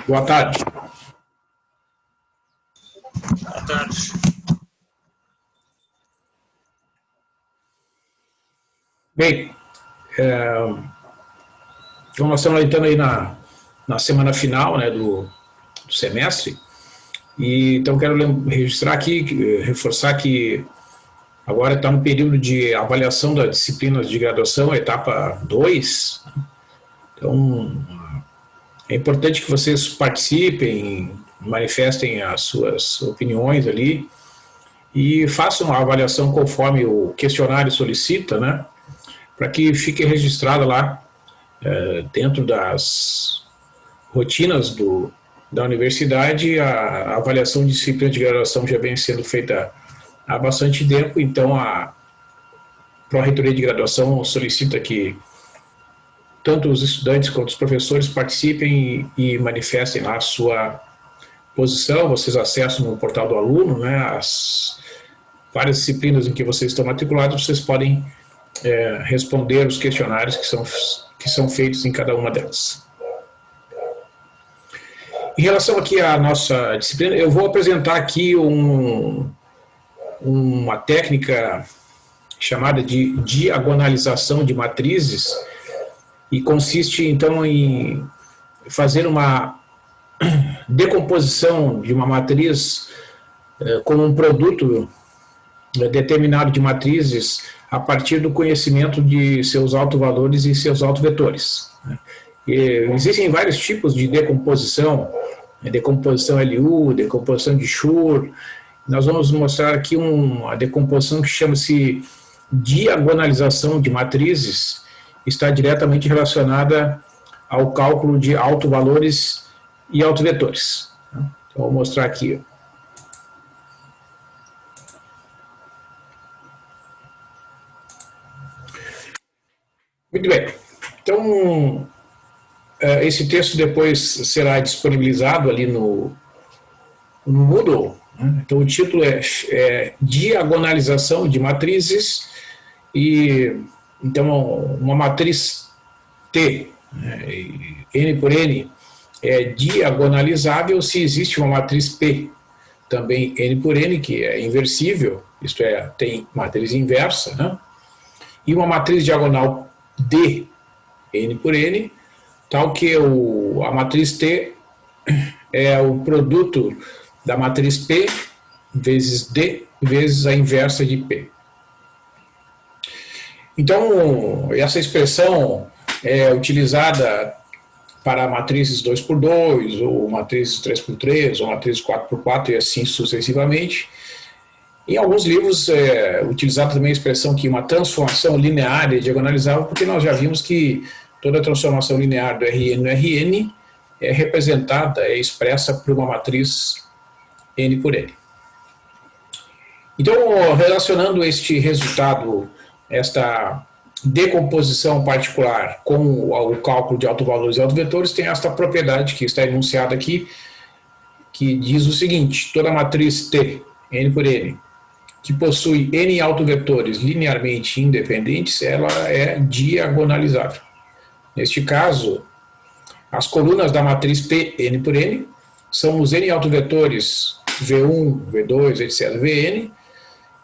Boa tarde. Boa tarde. Bem, então nós estamos entrando aí na semana final, né, do semestre, e então quero registrar aqui, reforçar que agora está no período de avaliação das disciplinas de graduação, etapa 2, então é importante que vocês participem, manifestem as suas opiniões ali e façam a avaliação conforme o questionário solicita, né? Para que fique registrada lá dentro das rotinas da universidade, a avaliação de disciplina de graduação já vem sendo feita há bastante tempo, então a Pró-Reitoria de Graduação solicita que tanto os estudantes quanto os professores participem e manifestem lá a sua posição. Vocês acessam no portal do aluno, né, as várias disciplinas em que vocês estão matriculados, vocês podem responder os questionários que são feitos em cada uma delas. Em relação aqui à nossa disciplina, eu vou apresentar aqui uma técnica chamada de diagonalização de matrizes, e consiste então em fazer uma decomposição de uma matriz como um produto determinado de matrizes a partir do conhecimento de seus autovalores e seus autovetores. Existem vários tipos de decomposição, decomposição LU, decomposição de Schur. Nós vamos mostrar aqui uma decomposição que chama-se diagonalização de matrizes, está diretamente relacionada ao cálculo de autovalores e autovetores. Então, vou mostrar aqui. Muito bem. Então, esse texto depois será disponibilizado ali no Moodle. Então, o título é Diagonalização de matrizes, e então uma matriz T, N por N, é diagonalizável se existe uma matriz P, também N por N, que é inversível, isto é, tem matriz inversa, né? E uma matriz diagonal D, N por N, tal que a matriz T é o produto da matriz P vezes D vezes a inversa de P. Então, essa expressão é utilizada para matrizes 2x2, ou matrizes 3x3, ou matrizes 4x4 e assim sucessivamente. Em alguns livros é utilizada também a expressão que uma transformação linear é diagonalizável, porque nós já vimos que toda transformação linear do Rn no Rn é representada, é expressa por uma matriz N por N. Então, relacionando este resultado, esta decomposição particular com o cálculo de autovalores e autovetores, tem esta propriedade que está enunciada aqui, que diz o seguinte: toda matriz T, N por N, que possui N autovetores linearmente independentes, ela é diagonalizável. Neste caso, as colunas da matriz P, N por N, são os N autovetores V1, V2, etc., Vn,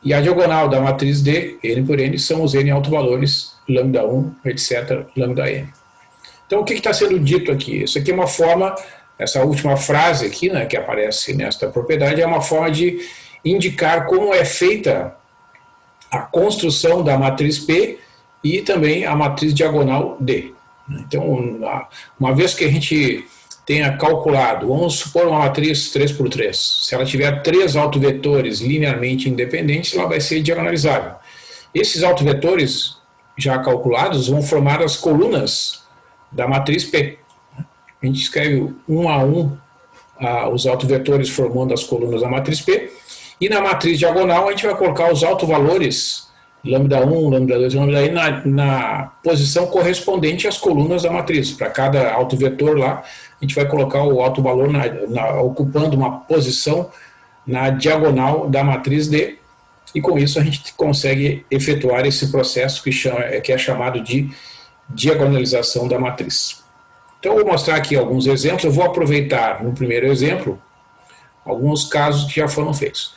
e a diagonal da matriz D, N por N, são os N autovalores lambda 1, etc., lambda N. Então, o que está sendo dito aqui? Isso aqui é uma forma, essa última frase aqui, né, que aparece nesta propriedade, é uma forma de indicar como é feita a construção da matriz P e também a matriz diagonal D. Então, uma vez que a gente tenha calculado, vamos supor uma matriz 3x3, se ela tiver 3 autovetores linearmente independentes, ela vai ser diagonalizável. Esses autovetores já calculados vão formar as colunas da matriz P. A gente escreve um a um os autovetores formando as colunas da matriz P, e na matriz diagonal a gente vai colocar os autovalores lambda 1, lambda 2, lambda n na posição correspondente às colunas da matriz. Para cada autovetor lá, a gente vai colocar o autovalor ocupando uma posição na diagonal da matriz D, e com isso a gente consegue efetuar esse processo que é chamado de diagonalização da matriz. Então, eu vou mostrar aqui alguns exemplos. Eu vou aproveitar, no primeiro exemplo, alguns casos que já foram feitos.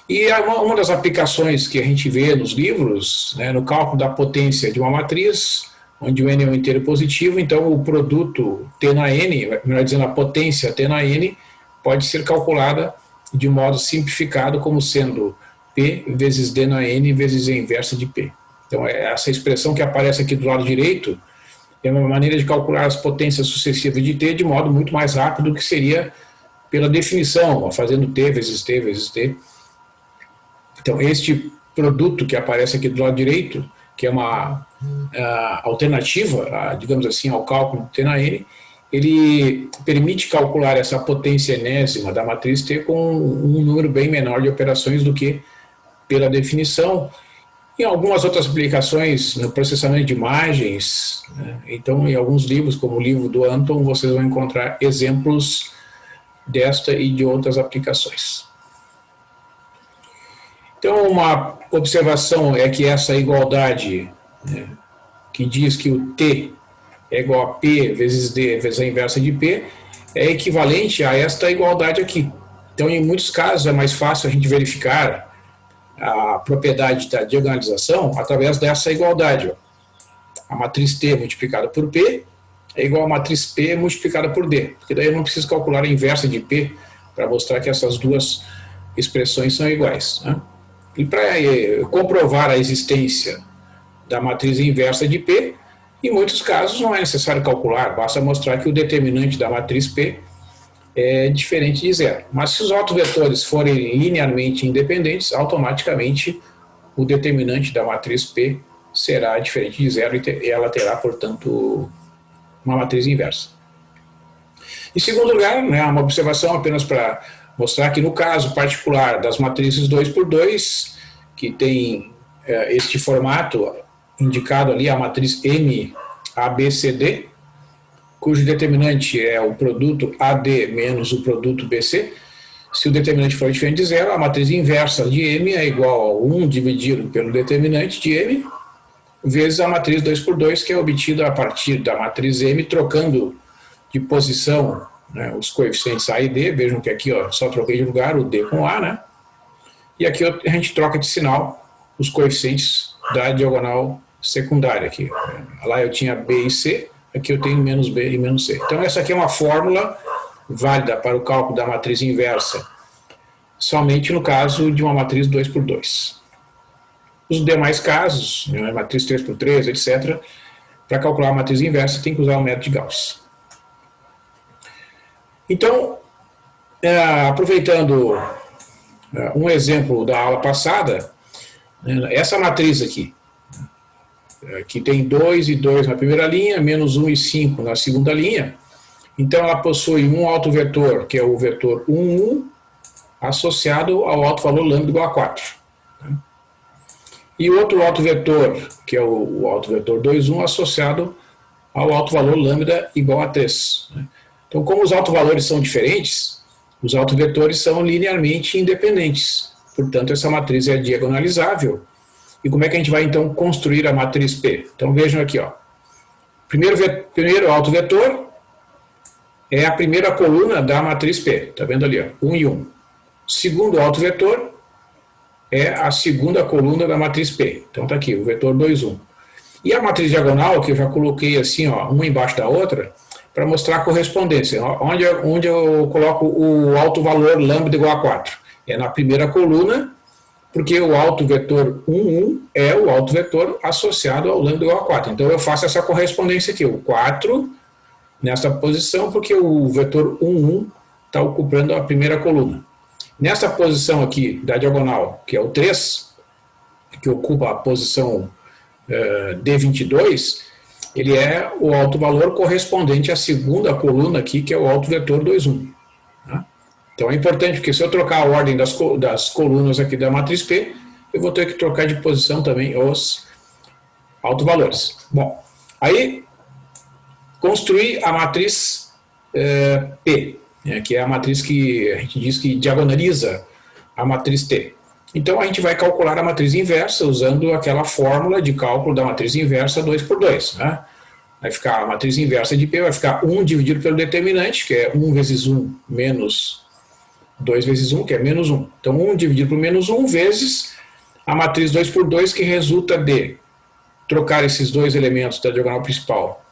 E uma das aplicações que a gente vê nos livros, né, no cálculo da potência de uma matriz, onde o n é um inteiro positivo, então o produto T na n, melhor dizendo, a potência T na n, pode ser calculada de modo simplificado como sendo P vezes D na n vezes a inversa de P. Então, essa expressão que aparece aqui do lado direito é uma maneira de calcular as potências sucessivas de T de modo muito mais rápido do que seria pela definição, fazendo T vezes T vezes T. Então, este produto que aparece aqui do lado direito, que é uma alternativa, digamos assim, ao cálculo de T na n, ele permite calcular essa potência enésima da matriz T com um número bem menor de operações do que pela definição. Em algumas outras aplicações, no processamento de imagens, né? Então, em alguns livros, como o livro do Anton, vocês vão encontrar exemplos desta e de outras aplicações. Então, uma observação é que essa igualdade, né, que diz que o T é igual a P vezes D vezes a inversa de P, é equivalente a esta igualdade aqui. Então, em muitos casos, é mais fácil a gente verificar a propriedade da diagonalização através dessa igualdade. Ó. A matriz T multiplicada por P é igual a matriz P multiplicada por D, porque daí eu não preciso calcular a inversa de P para mostrar que essas duas expressões são iguais. Né? E para comprovar a existência da matriz inversa de P, em muitos casos não é necessário calcular, basta mostrar que o determinante da matriz P é diferente de zero. Mas se os autovetores forem linearmente independentes, automaticamente o determinante da matriz P será diferente de zero e ela terá, portanto, uma matriz inversa. Em segundo lugar, né, uma observação apenas para mostrar que no caso particular das matrizes 2×2, que tem este formato indicado ali, a matriz M, A, B, C, D, cujo determinante é o produto AD menos o produto BC. Se o determinante for diferente de zero, a matriz inversa de M é igual a 1 dividido pelo determinante de M, vezes a matriz 2×2, que é obtida a partir da matriz M, trocando de posição, né, os coeficientes A e D. Vejam que aqui ó, só troquei de lugar o D com A, né? E aqui a gente troca de sinal os coeficientes da diagonal secundária. Aqui. Lá eu tinha B e C, aqui eu tenho menos B e menos C. Então essa aqui é uma fórmula válida para o cálculo da matriz inversa, somente no caso de uma matriz 2×2. Os demais casos, né, matriz 3×3, etc., para calcular a matriz inversa tem que usar o método de Gauss. Então, aproveitando um exemplo da aula passada, essa matriz aqui, que tem 2 e 2 na primeira linha, menos 1 e 5 na segunda linha, então ela possui um autovetor, que é o vetor 1, 1, associado ao autovalor lambda igual a 4. E outro autovetor, que é o autovetor 2, 1, associado ao autovalor lambda igual a 3. Então, como os autovalores são diferentes, os autovetores são linearmente independentes. Portanto, essa matriz é diagonalizável. E como é que a gente vai, então, construir a matriz P? Então, vejam aqui, ó. Primeiro autovetor é a primeira coluna da matriz P. Está vendo ali, ó, 1 e 1. Segundo autovetor é a segunda coluna da matriz P. Então, está aqui, o vetor 2, 1. E a matriz diagonal, que eu já coloquei assim, ó, uma embaixo da outra, para mostrar a correspondência. Onde eu coloco o autovalor lambda igual a 4? É na primeira coluna, porque o autovetor 1, 1 é o autovetor associado ao lambda igual a 4. Então, eu faço essa correspondência aqui, o 4 nessa posição, porque o vetor 1, 1 está ocupando a primeira coluna. Nessa posição aqui da diagonal, que é o 3, que ocupa a posição D22, ele é o autovalor correspondente à segunda coluna aqui, que é o autovetor 2, 1. Tá? Então é importante, porque se eu trocar a ordem das colunas aqui da matriz P, eu vou ter que trocar de posição também os autovalores. Bom, aí construir a matriz P, né, que é a matriz que a gente diz que diagonaliza a matriz T. Então a gente vai calcular a matriz inversa usando aquela fórmula de cálculo da matriz inversa 2×2. Né? vai ficar a matriz inversa de P, vai ficar 1 dividido pelo determinante, que é 1 vezes 1 menos 2 vezes 1, que é menos 1. Então, 1 dividido por menos 1 vezes a matriz 2 por 2, que resulta de trocar esses dois elementos da diagonal principal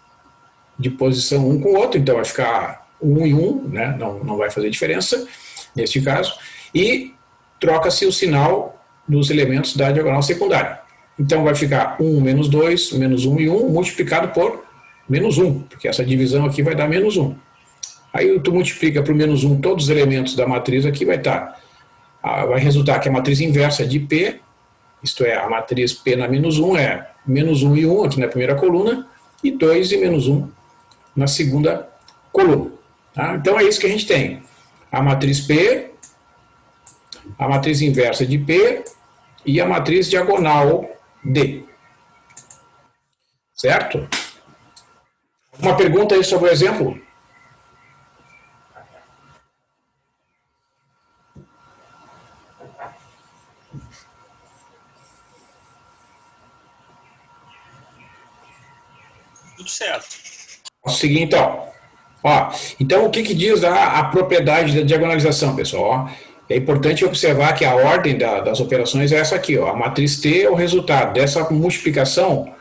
de posição um com o outro, então vai ficar 1 e 1, né? Não vai fazer diferença neste caso, e troca-se o sinal dos elementos da diagonal secundária. Então vai ficar 1 menos 2, menos 1 e 1, multiplicado por menos 1, porque essa divisão aqui vai dar menos 1. Aí tu multiplica por menos 1 todos os elementos da matriz aqui, vai resultar que a matriz inversa de P, isto é, a matriz P na menos 1 é menos 1 e 1 aqui na primeira coluna, e 2 e menos 1 na segunda coluna. Tá? Então é isso que a gente tem. A matriz P, a matriz inversa de P e a matriz diagonal D. Certo? Uma pergunta aí sobre o exemplo? Tudo certo. Vamos seguir então. Então, o que diz a propriedade da diagonalização, pessoal? É importante observar que a ordem das operações é essa aqui. A matriz T é o resultado dessa multiplicação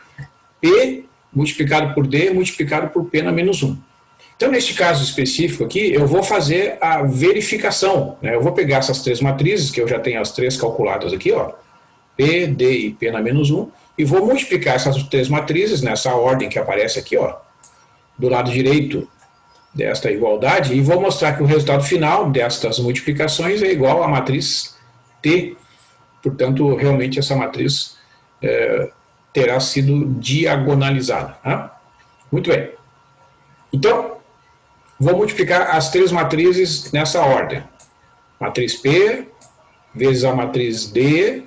P multiplicado por D multiplicado por P na menos 1. Então, neste caso específico aqui, eu vou fazer a verificação. Né? Eu vou pegar essas três matrizes, que eu já tenho as três calculadas aqui, P, D e P na menos 1, e vou multiplicar essas três matrizes nessa ordem que aparece aqui, do lado direito desta igualdade, e vou mostrar que o resultado final destas multiplicações é igual à matriz T. Portanto, realmente essa matriz terá sido diagonalizada. Né? Muito bem. Então, vou multiplicar as três matrizes nessa ordem. Matriz P vezes a matriz D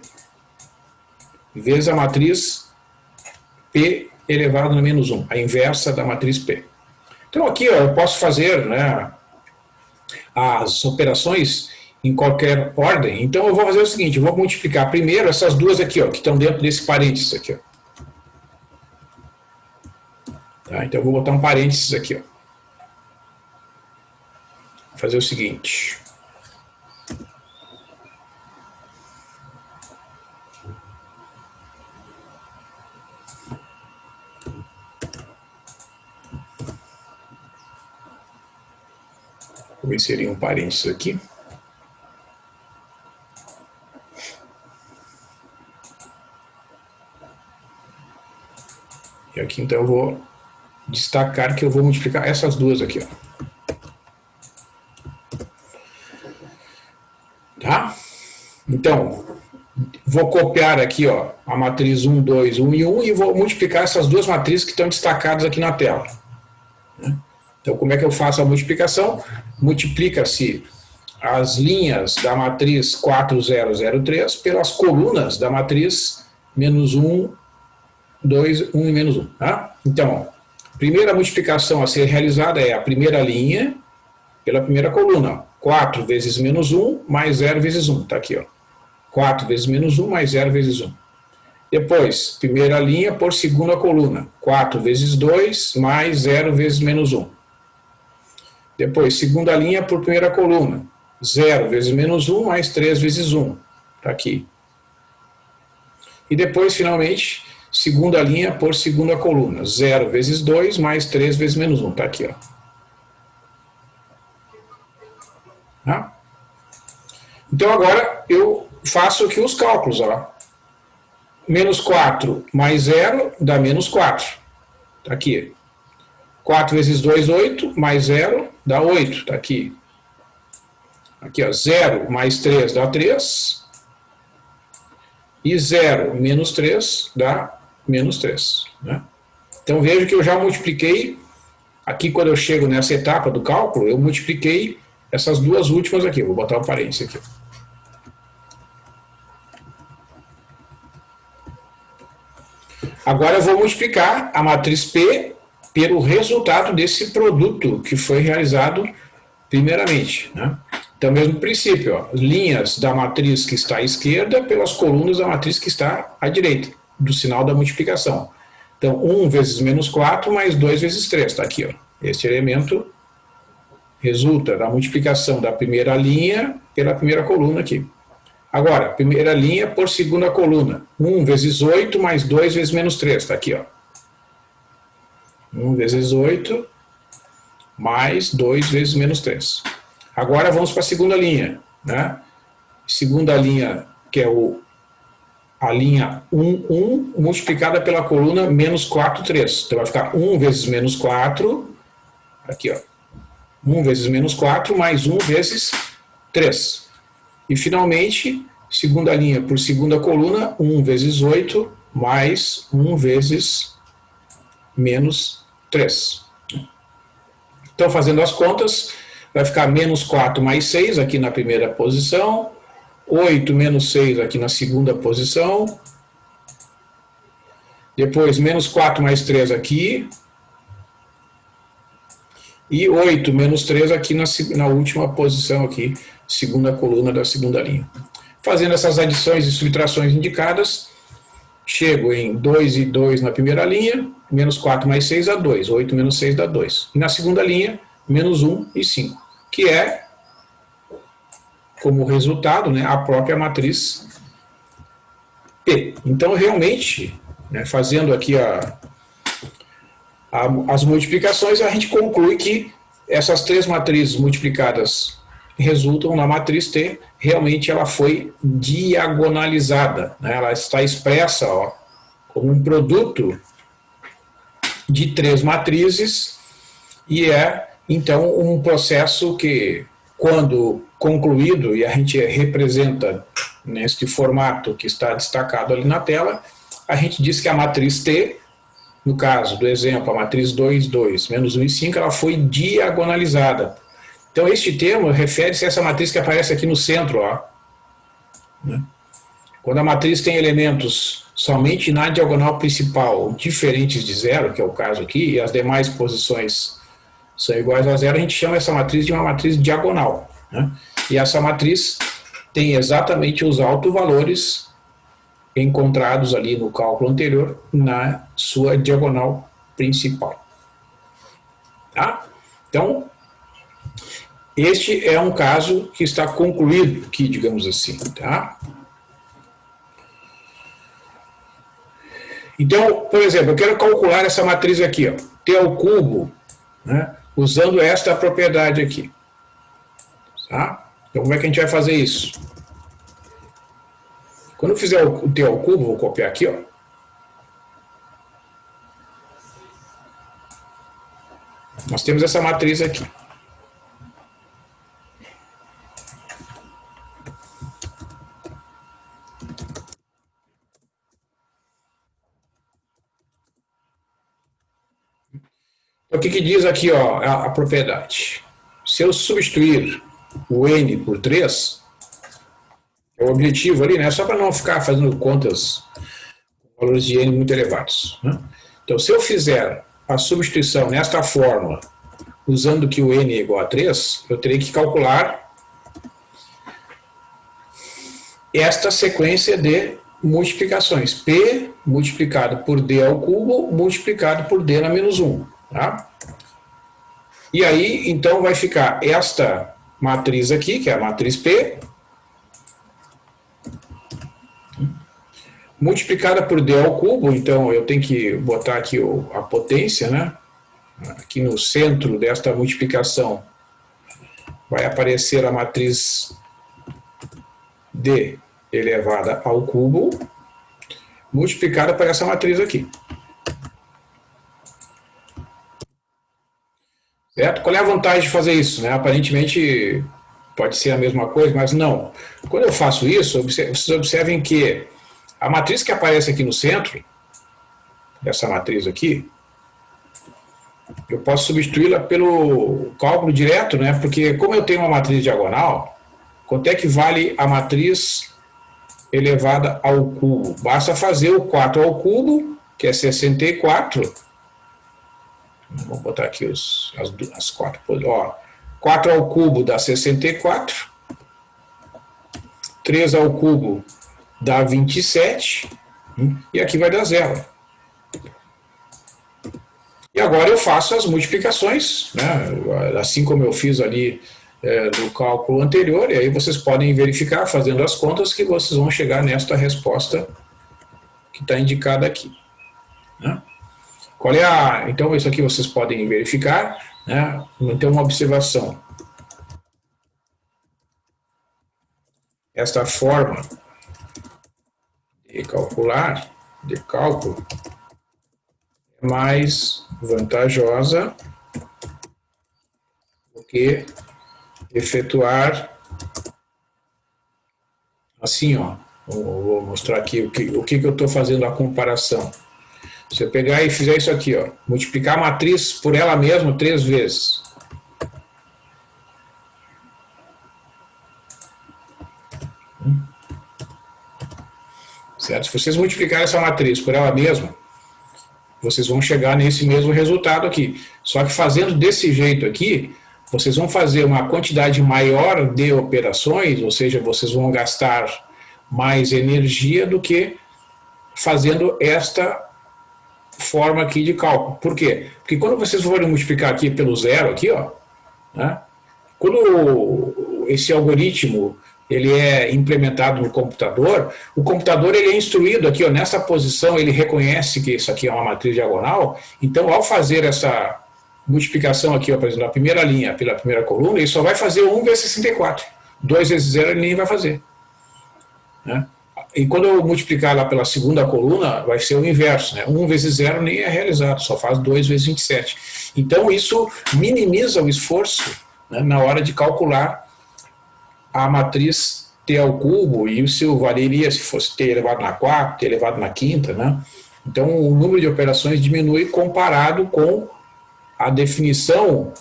vezes a matriz P elevado a menos 1, a inversa da matriz P. Então aqui eu posso fazer, né, as operações em qualquer ordem. Então eu vou fazer o seguinte, eu vou multiplicar primeiro essas duas aqui, que estão dentro desse parênteses aqui. Tá, então eu vou botar um parênteses aqui. Vou fazer o seguinte. Vou inserir um parênteses aqui. E aqui então eu vou destacar que eu vou multiplicar essas duas aqui. Tá? Então, vou copiar aqui a matriz 1, 2, 1 e 1 e vou multiplicar essas duas matrizes que estão destacadas aqui na tela. Então, como é que eu faço a multiplicação? Multiplica-se as linhas da matriz 4003 pelas colunas da matriz menos 1, 2, 1 e menos 1. Tá? Então, a primeira multiplicação a ser realizada é a primeira linha pela primeira coluna. 4 vezes menos 1 mais 0 vezes 1. Está aqui. 4 vezes menos 1 mais 0 vezes 1. Depois, primeira linha por segunda coluna. 4 vezes 2 mais 0 vezes menos 1. Depois, segunda linha por primeira coluna. 0 vezes menos 1 mais 3 vezes 1. Está aqui. E depois, finalmente, segunda linha por segunda coluna. 0 vezes 2 mais 3 vezes menos 1. Está aqui. Tá? Então, agora eu faço aqui os cálculos. Menos 4 mais 0 dá menos 4. Está aqui. 4 vezes 2, 8, mais 0 dá 8, está aqui. Aqui, 0 mais 3 dá 3. E 0 menos 3 dá menos 3. Né? Então, vejo que eu já multipliquei, aqui quando eu chego nessa etapa do cálculo, eu multipliquei essas duas últimas aqui. Vou botar um parênteses aqui. Agora eu vou multiplicar a matriz P pelo resultado desse produto que foi realizado primeiramente. Né? Então, mesmo princípio, linhas da matriz que está à esquerda pelas colunas da matriz que está à direita, do sinal da multiplicação. Então, 1 vezes menos 4 mais 2 vezes 3, está aqui, ó. Este elemento resulta da multiplicação da primeira linha pela primeira coluna aqui. Agora, primeira linha por segunda coluna. 1 vezes 8 mais 2 vezes menos 3, está aqui, ó. 1 vezes 8 mais 2 vezes menos 3. Agora vamos para a segunda linha, né? Segunda linha, que é a linha 1, 1, multiplicada pela coluna menos 4, 3. Então vai ficar 1 vezes menos 4, aqui, ó. 1 vezes menos 4 mais 1 vezes 3. E finalmente, segunda linha por segunda coluna, 1 vezes 8 mais 1 vezes menos 3. Então, fazendo as contas, vai ficar menos 4 mais 6 aqui na primeira posição, 8 menos 6 aqui na segunda posição, depois menos 4 mais 3 aqui, e 8 menos 3 aqui na última posição aqui, segunda coluna da segunda linha. Fazendo essas adições e subtrações indicadas, chego em 2 e 2 na primeira linha, menos 4 mais 6 dá 2, 8 menos 6 dá 2. E na segunda linha, menos 1 e 5, que é, como resultado, né, a própria matriz P. Então, realmente, né, fazendo aqui as multiplicações, a gente conclui que essas três matrizes multiplicadas resultam na matriz T. Realmente ela foi diagonalizada, né? Ela está expressa, ó, como um produto de três matrizes e é, então, um processo que, quando concluído, e a gente representa neste formato que está destacado ali na tela, a gente diz que a matriz T, no caso do exemplo, a matriz 2, 2, menos 1 e 5, ela foi diagonalizada. Então, este termo refere-se a essa matriz que aparece aqui no centro, ó. Quando a matriz tem elementos somente na diagonal principal diferentes de zero, que é o caso aqui, e as demais posições são iguais a zero, a gente chama essa matriz de uma matriz diagonal, né? E essa matriz tem exatamente os autovalores encontrados ali no cálculo anterior na sua diagonal principal. Tá? Então, este é um caso que está concluído aqui, digamos assim. Tá? Então, por exemplo, eu quero calcular essa matriz aqui, ó, T ao cubo, né, usando esta propriedade aqui. Tá? Então, como é que a gente vai fazer isso? Quando eu fizer o T ao cubo, vou copiar aqui, ó. Nós temos essa matriz aqui. Então, o que diz aqui, ó, a propriedade? Se eu substituir o n por 3, é o objetivo ali, né? Só para não ficar fazendo contas com valores de n muito elevados, né? Então, se eu fizer a substituição nesta fórmula, usando que o n é igual a 3, eu terei que calcular esta sequência de multiplicações. P multiplicado por d ao cubo, multiplicado por d na menos 1. Tá? E aí, então, vai ficar esta matriz aqui, que é a matriz P, multiplicada por d ao cubo, então eu tenho que botar aqui a potência, né? Aqui no centro desta multiplicação vai aparecer a matriz d elevada ao cubo, multiplicada por essa matriz aqui. Certo? Qual é a vantagem de fazer isso, né? Aparentemente pode ser a mesma coisa, mas não. Quando eu faço isso, vocês observem que a matriz que aparece aqui no centro, dessa matriz aqui, eu posso substituí-la pelo cálculo direto, né? Porque como eu tenho uma matriz diagonal, quanto é que vale a matriz elevada ao cubo? Basta fazer o 4 ao cubo, que é 64. Vou botar aqui as quatro. Ó, 4 ao cubo dá 64. 3 ao cubo dá 27. E aqui vai dar 0. E agora eu faço as multiplicações, né? Assim como eu fiz ali no cálculo anterior, e aí vocês podem verificar, fazendo as contas, que vocês vão chegar nesta resposta que está indicada aqui. Né? Qual é a... Então, isso aqui vocês podem verificar, né? Então, uma observação. Esta forma de cálculo, é mais vantajosa do que efetuar assim, ó. Vou mostrar aqui o que eu estou fazendo a comparação. Se eu pegar e fizer isso aqui, ó, multiplicar a matriz por ela mesma 3 vezes. Certo? Se vocês multiplicarem essa matriz por ela mesma, vocês vão chegar nesse mesmo resultado aqui. Só que fazendo desse jeito aqui, vocês vão fazer uma quantidade maior de operações, ou seja, vocês vão gastar mais energia do que fazendo esta forma aqui de cálculo. Por quê? Porque quando vocês forem multiplicar aqui pelo zero, aqui, ó, né, quando esse algoritmo ele é implementado no computador, o computador ele é instruído aqui, ó, nessa posição, ele reconhece que isso aqui é uma matriz diagonal, então ao fazer essa multiplicação aqui, ó, por exemplo, a primeira linha pela primeira coluna, ele só vai fazer 1 vezes 64. 2 vezes 0 ele nem vai fazer. Né? E quando eu multiplicar lá pela segunda coluna, vai ser o inverso. Né? 1 vezes 0 nem é realizado, só faz 2 vezes 27. Então isso minimiza o esforço, né, na hora de calcular a matriz t ao cubo, e isso valeria se fosse t elevado na quarta, t elevado na quinta. Né? Então o número de operações diminui comparado com a definição,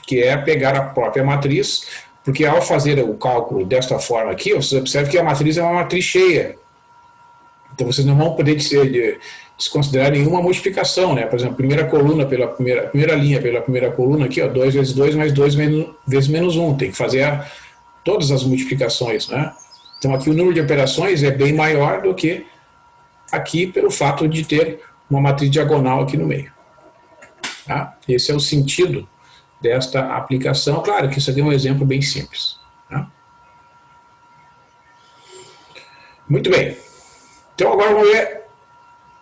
que é pegar a própria matriz, porque ao fazer o cálculo desta forma aqui, vocês observam que a matriz é uma matriz cheia. Então vocês não vão poder desconsiderar nenhuma multiplicação, né? Por exemplo, primeira coluna pela primeira linha pela primeira coluna aqui, ó, 2 vezes 2 mais 2 vezes menos 1. Tem que fazer todas as multiplicações, né? Então aqui o número de operações é bem maior do que aqui pelo fato de ter uma matriz diagonal aqui no meio. Tá? Esse é o sentido desta aplicação. Claro que isso aqui é um exemplo bem simples. Tá? Muito bem. Então agora vamos ver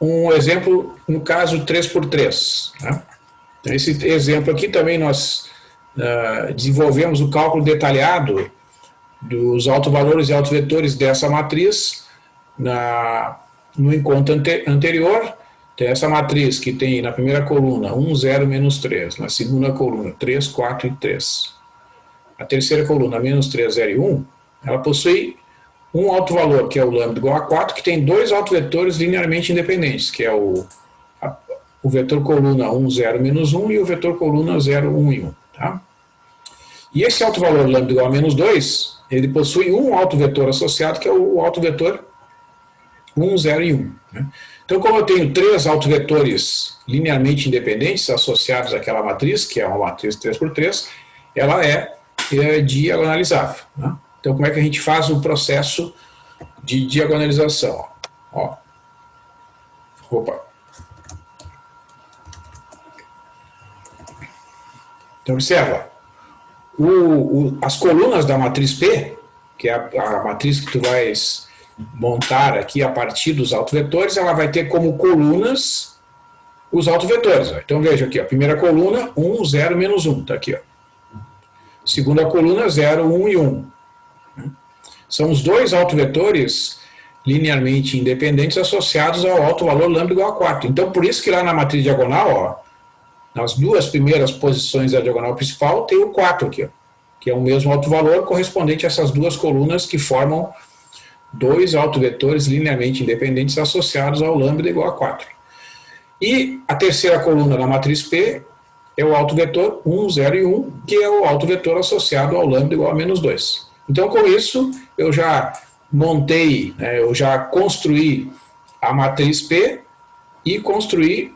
um exemplo no caso 3×3. Tá? Então, esse exemplo aqui também nós desenvolvemos o cálculo detalhado dos autovalores e autovetores dessa matriz no encontro anterior. Tem essa matriz que tem na primeira coluna 1, 0, menos 3. Na segunda coluna 3, 4 e 3. A terceira coluna, menos 3, 0 e 1, ela possui um autovalor, que é o lambda igual a 4, que tem 2 autovetores linearmente independentes, que é o vetor coluna 1, 0, menos 1 e o vetor coluna 0, 1 e 1. Tá? E esse autovalor lambda igual a menos 2, ele possui um autovetor associado, que é o autovetor 1, 0 e 1. Né? Então, como eu tenho 3 autovetores linearmente independentes associados àquela matriz, que é uma matriz 3×3, ela é diagonalizável. Né? Então, como é que a gente faz o processo de diagonalização? Ó. Opa. Então, observa. As colunas da matriz P, que é a matriz que tu vais montar aqui a partir dos autovetores, ela vai ter como colunas os autovetores. Então veja aqui, a primeira coluna 1, 0, menos 1, está aqui. Ó. Segunda coluna 0, 1 e 1. São os 2 autovetores linearmente independentes associados ao autovalor lambda igual a 4. Então por isso que lá na matriz diagonal, ó, nas 2 primeiras posições da diagonal principal tem o 4 aqui, ó, que é o mesmo autovalor correspondente a essas 2 colunas que formam 2 autovetores linearmente independentes associados ao lambda igual a 4. E a terceira coluna da matriz P é o autovetor 1, 0 e 1, que é o autovetor associado ao lambda igual a menos 2. Então, com isso, eu já montei, né, eu já construí a matriz P e construí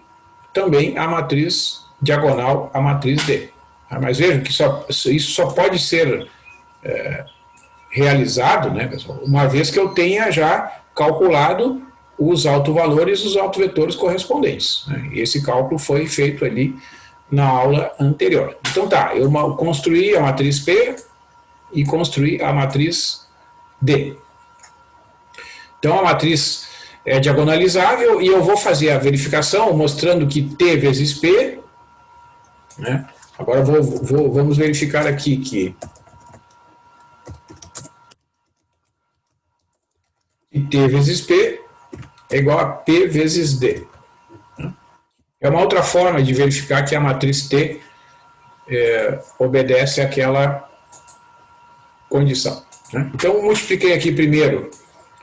também a matriz diagonal, a matriz D. Mas vejam que isso só pode ser realizado, né, pessoal, uma vez que eu tenha já calculado os autovalores e os autovetores correspondentes, né? Esse cálculo foi feito ali na aula anterior. Então tá, eu construí a matriz P e construí a matriz D. Então a matriz é diagonalizável e eu vou fazer a verificação mostrando que T vezes P, né? Agora vamos verificar aqui que T vezes P é igual a P vezes D. É uma outra forma de verificar que a matriz T obedece àquela condição, né? Então, eu multipliquei aqui primeiro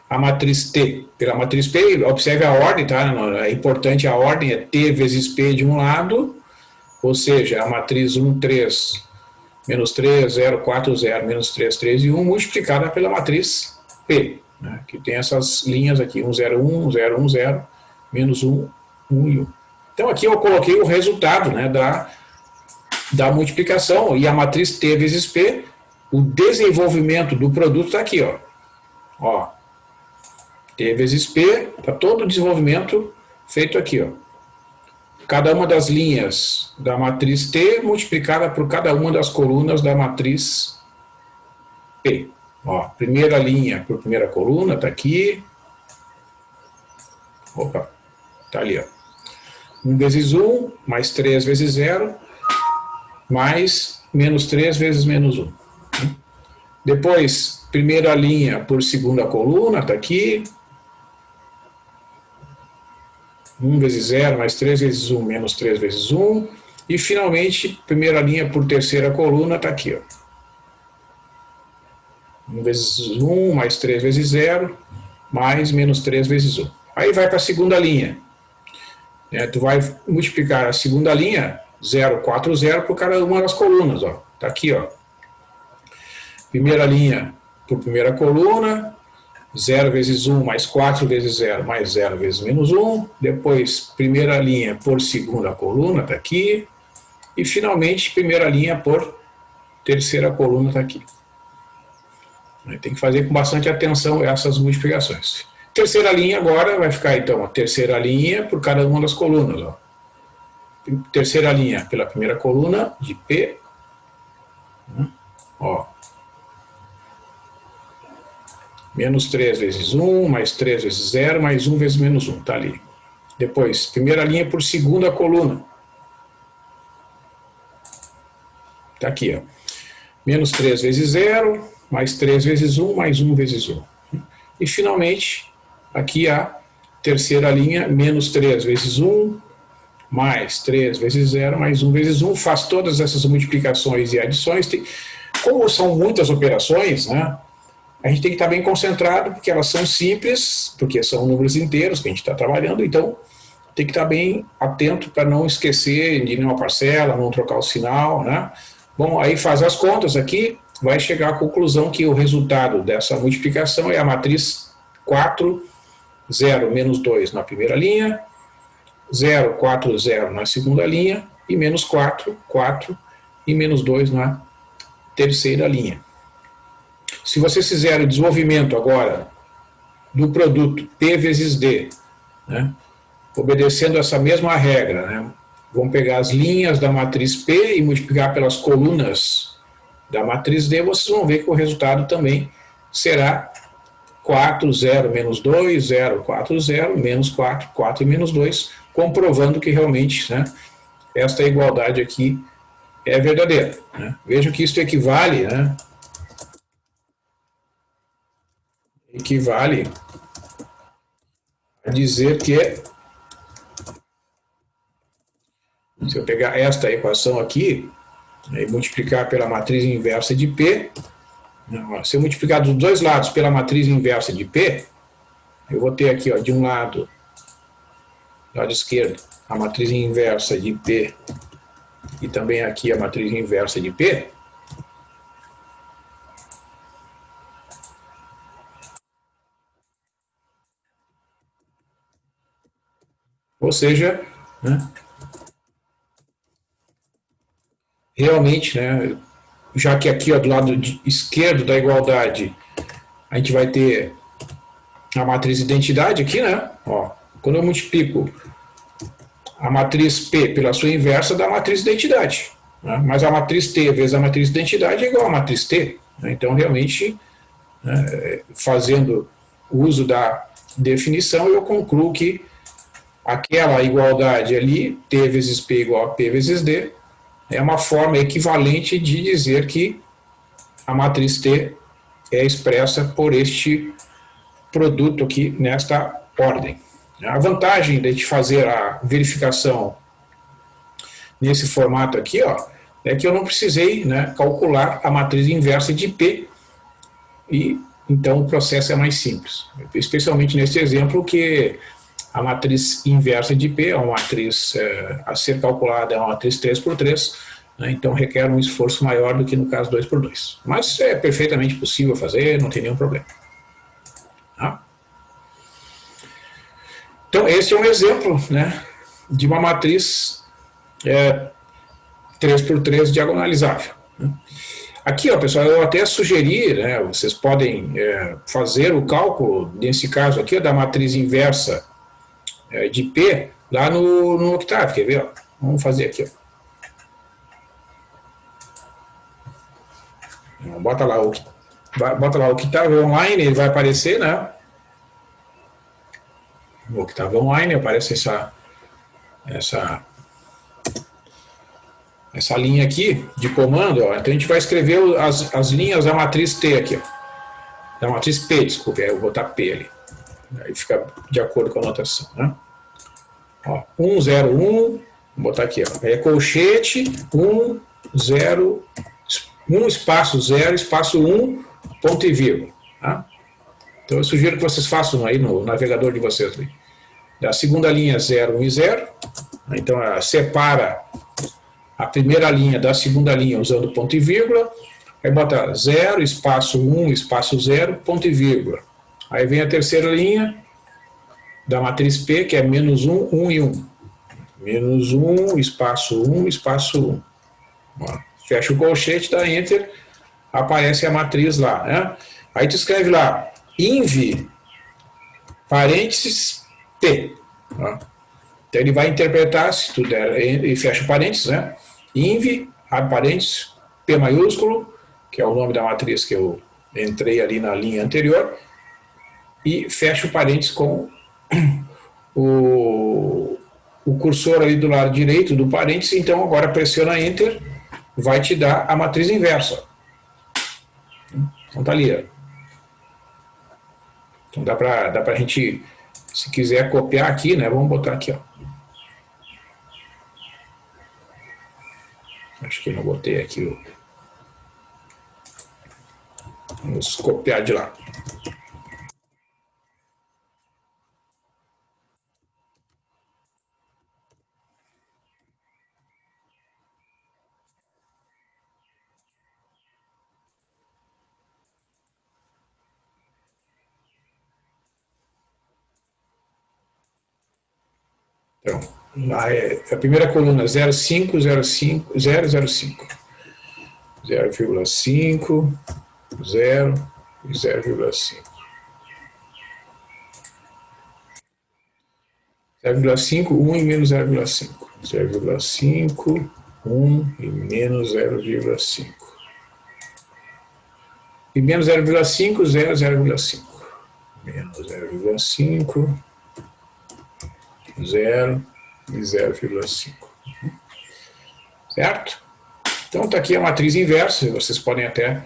a matriz T pela matriz P, observe a ordem, tá? É importante a ordem, é T vezes P de um lado, ou seja, a matriz 1, 3, menos 3, 0, 4, 0, menos 3, 3 e 1, multiplicada pela matriz P, né? Que tem essas linhas aqui, 1, 0, 1, 0, 1, 0, menos 1, 1 e 1. Então, aqui eu coloquei o resultado, né, da multiplicação, e a matriz T vezes P, o desenvolvimento do produto está aqui, ó. T vezes P, está todo o desenvolvimento feito aqui, ó. Cada uma das linhas da matriz T multiplicada por cada uma das colunas da matriz P. Ó, primeira linha por primeira coluna, está aqui. Opa, está ali, ó. 1 vezes 1, mais 3 vezes 0, mais menos 3 vezes menos 1. Depois, primeira linha por segunda coluna, está aqui. 1 vezes 0, mais 3 vezes 1, menos 3 vezes 1. E, finalmente, primeira linha por terceira coluna, está aqui, ó. 1 vezes 1, mais 3 vezes 0, mais menos 3 vezes 1. Aí vai para a segunda linha. Tu vai multiplicar a segunda linha, 0, 4, 0, por cada uma das colunas, ó. Está aqui, ó. Primeira linha por primeira coluna, 0 vezes 1 mais 4 vezes 0 mais 0 vezes menos 1. Depois, primeira linha por segunda coluna, está aqui. E, finalmente, primeira linha por terceira coluna, está aqui. Tem que fazer com bastante atenção essas multiplicações. Terceira linha agora vai ficar, então, a terceira linha por cada uma das colunas, ó. Terceira linha pela primeira coluna de P, ó. Menos 3 vezes 1, mais 3 vezes 0, mais 1 vezes menos 1, está ali. Depois, primeira linha por segunda coluna. Está aqui, ó. Menos 3 vezes 0, mais 3 vezes 1, mais 1 vezes 1. E, finalmente, aqui a terceira linha, menos 3 vezes 1, mais 3 vezes 0, mais 1 vezes 1. Faz todas essas multiplicações e adições. Como são muitas operações, né? A gente tem que estar bem concentrado, porque elas são simples, porque são números inteiros que a gente está trabalhando, então tem que estar bem atento para não esquecer de nenhuma parcela, não trocar o sinal, né? Bom, aí faz as contas aqui, vai chegar à conclusão que o resultado dessa multiplicação é a matriz 4, 0, menos 2 na primeira linha, 0, 4, 0 na segunda linha, e menos 4, 4 e menos 2 na terceira linha. Se vocês fizerem o desenvolvimento agora do produto P vezes D, né, obedecendo essa mesma regra, né, vão pegar as linhas da matriz P e multiplicar pelas colunas da matriz D, vocês vão ver que o resultado também será 4, 0, menos 2, 0, 4, 0, menos 4, 4 e menos 2, comprovando que realmente, né, esta igualdade aqui é verdadeira, né. Vejam que isso equivale, né, a dizer que, se eu pegar esta equação aqui, e multiplicar pela matriz inversa de P, se eu multiplicar dos dois lados pela matriz inversa de P, eu vou ter aqui, ó, de um lado esquerdo, a matriz inversa de P, e também aqui a matriz inversa de P. Ou seja, né, realmente, né, já que aqui, ó, do lado esquerdo da igualdade a gente vai ter a matriz identidade aqui, né? Ó, quando eu multiplico a matriz P pela sua inversa, dá a matriz identidade. Né? Mas a matriz T vezes a matriz identidade é igual a matriz T. Né? Então, realmente, fazendo uso da definição, eu concluo que aquela igualdade ali, T vezes P igual a P vezes D, é uma forma equivalente de dizer que a matriz T é expressa por este produto aqui nesta ordem. A vantagem de te fazer a verificação nesse formato aqui, ó, é que eu não precisei, né, calcular a matriz inversa de P, e então o processo é mais simples. Especialmente nesse exemplo que a matriz inversa de P é uma matriz a ser calculada, é uma matriz 3×3, né, então requer um esforço maior do que no caso 2×2. Mas é perfeitamente possível fazer, não tem nenhum problema. Tá? Então, esse é um exemplo, né, de uma matriz 3×3 diagonalizável. Aqui, ó, pessoal, eu até sugeri, né, vocês podem fazer o cálculo, nesse caso aqui, da matriz inversa de P, lá no Octave, quer ver? Ó? Vamos fazer aqui. Ó. Bota lá o Octave online, ele vai aparecer, né? O Octave online aparece essa linha aqui de comando, ó. Então a gente vai escrever as linhas da matriz T aqui, ó. Da matriz P, desculpe, eu vou botar P ali. Aí fica de acordo com a notação, né? Ó, 1, 0, 1, vou botar aqui, ó. É colchete, 1, 0, 1 espaço 0, espaço 1, ponto e vírgula. Tá? Então eu sugiro que vocês façam aí no navegador de vocês. Ali. Da segunda linha 0, 1 e 0. Então separa a primeira linha da segunda linha usando ponto e vírgula. Aí bota 0, espaço 1, espaço 0, ponto e vírgula. Aí vem a terceira linha da matriz P, que é menos 1, 1 e 1. Menos 1, espaço 1, espaço 1. Ó, fecha o colchete, dá Enter, aparece a matriz lá. Né? Aí tu escreve lá, inv, parênteses, P. Ó. Então ele vai interpretar, se tu der, e fecha o parênteses, né? Inv, abre parênteses, P maiúsculo, que é o nome da matriz que eu entrei ali na linha anterior, e fecha o parênteses com o cursor ali do lado direito do parênteses, então agora pressiona Enter, vai te dar a matriz inversa. Então tá ali. Ó. Então dá pra gente, se quiser copiar aqui, né, vamos botar aqui, ó. Acho que eu não botei aqui. Vamos copiar de lá. Então, a primeira coluna 0,5, 0,5, 0,05. 0,5, 0 e 0,5. 0,5, 1 e menos 0,5. 0,5, 1 e menos 0,5. E menos 0,5, 0, 0,5. Menos 0,5, 0 e 0,5. Certo? Então está aqui a matriz inversa, vocês podem até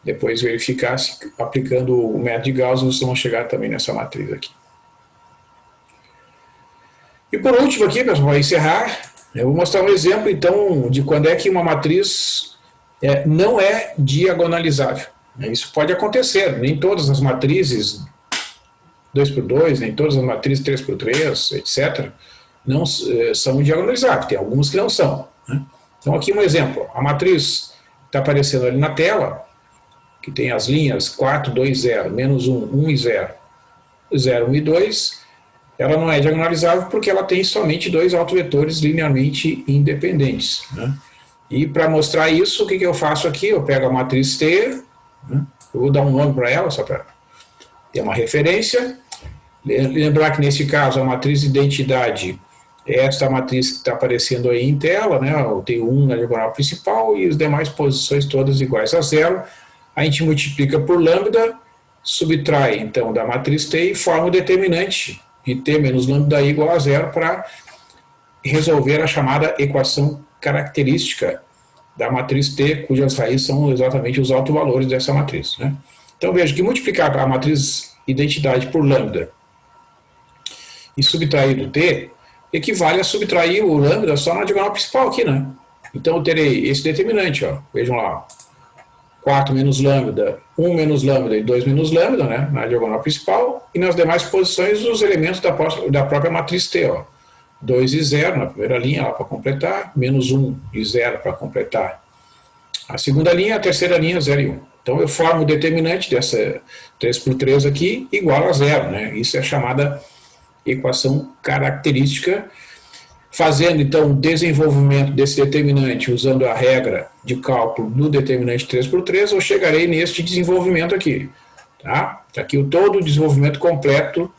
depois verificar se aplicando o método de Gauss vocês vão chegar também nessa matriz aqui. E por último aqui, pessoal, para encerrar, eu vou mostrar um exemplo então de quando é que uma matriz não é diagonalizável. Isso pode acontecer, nem todas as matrizes 2×2, nem todas as matrizes 3×3, etc., não são diagonalizáveis, tem algumas que não são. Né? Então aqui um exemplo, a matriz está aparecendo ali na tela, que tem as linhas 4, 2, 0, menos 1, 1 e 0, 0, 1 e 2, ela não é diagonalizável porque ela tem somente dois autovetores linearmente independentes. Né? E para mostrar isso, o que eu faço aqui? Eu pego a matriz T, né? Eu vou dar um nome para ela, só para ter uma referência, Lembrar que nesse caso a matriz de identidade é esta matriz que está aparecendo aí em tela, né? Eu tenho 1 na diagonal principal e as demais posições todas iguais a 0. A gente multiplica por lambda, subtrai então da matriz T e forma o determinante de T menos lambda I igual a 0 para resolver a chamada equação característica da matriz T, cujas raízes são exatamente os autovalores dessa matriz, né? Então veja que multiplicar a matriz identidade por lambda e subtrair do T equivale a subtrair o lambda só na diagonal principal aqui, né? Então eu terei esse determinante, ó, vejam lá, 4 menos lambda, 1 menos lambda e 2 menos lambda, né, na diagonal principal, e nas demais posições os elementos da própria matriz T, ó, 2 e 0 na primeira linha para completar, menos 1 e 0 para completar a segunda linha, a terceira linha 0 e 1. Então eu formo o determinante dessa 3 por 3 aqui igual a 0, né? Isso é a chamada equação característica. Fazendo então o desenvolvimento desse determinante usando a regra de cálculo do determinante 3 por 3, eu chegarei neste desenvolvimento aqui. Tá? Tá aqui todo o desenvolvimento completo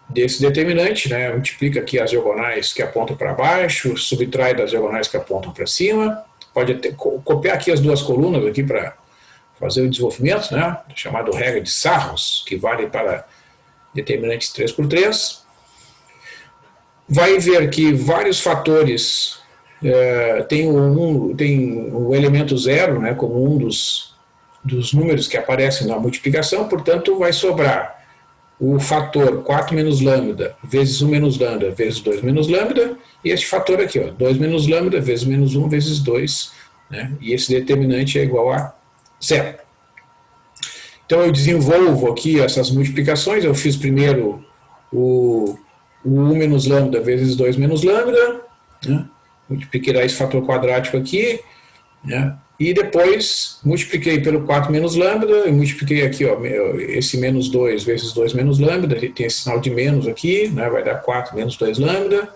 desse determinante, né? Multiplica aqui as diagonais que apontam para baixo, subtrai das diagonais que apontam para cima. Pode até copiar aqui as duas colunas aqui para fazer o desenvolvimento, né? Chamado regra de Sarros, que vale para determinantes 3 por 3. Vai ver que vários fatores tem o elemento 0, né, como um dos números que aparecem na multiplicação, portanto vai sobrar o fator 4 menos lambda vezes 1 menos lambda vezes 2 menos lambda, e este fator aqui, ó, 2 menos lambda vezes menos 1 vezes 2, né, e esse determinante é igual a 0. Então eu desenvolvo aqui essas multiplicações, eu fiz primeiro o 1 menos lambda vezes 2 menos lambda, né? Multipliquei esse fator quadrático aqui, né? E depois multipliquei pelo 4 menos lambda, e multipliquei aqui, ó, esse menos 2 vezes 2 menos lambda, tem esse sinal de menos aqui, né? Vai dar 4 menos 2 lambda.